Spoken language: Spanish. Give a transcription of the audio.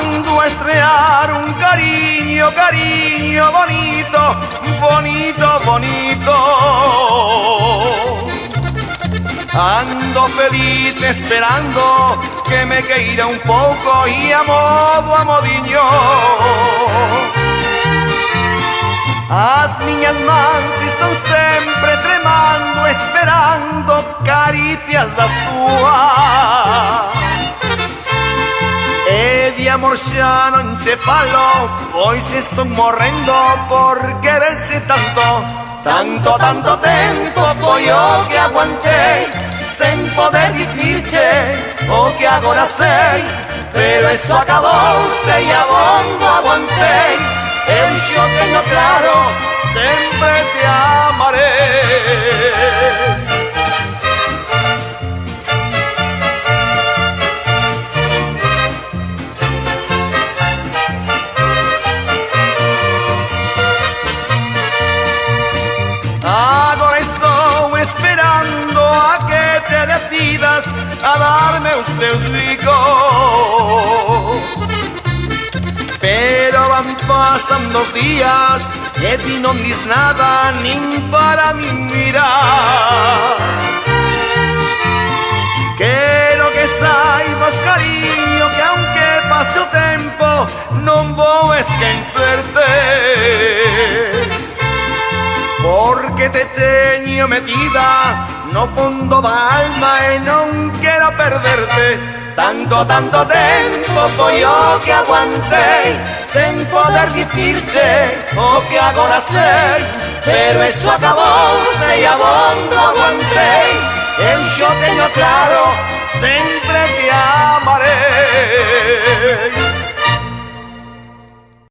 ando a estrear un cariño, cariño bonito, bonito, bonito. Ando feliz esperando que me queira un poco y a modiño. As miñas mans están sempre tremando, esperando caricias das túas. E de amor xa non se falo, pois estou morrendo por quererse tanto. Tanto, tanto tempo foi o que aguantei, sen poder dicirche o que agora sei. Pero isto acabouse e abondo aguantei. Eu xo teño claro, sempre te amarei. Agora estou esperando a que te decidas a darme os teus bicos. Pero van pasando os días e ti non dis nada nin para min mirar. Quero que saibas, cariño, que aunque pase o tempo non vou esquecerte, porque te teño metida no fondo da alma e non quero perderte. Tanto, tanto tempo foi o que aguantei, sen poder dicirche o que agora sei. Pero eso acabouse e abondo aguantei. Eu xo teño claro, sen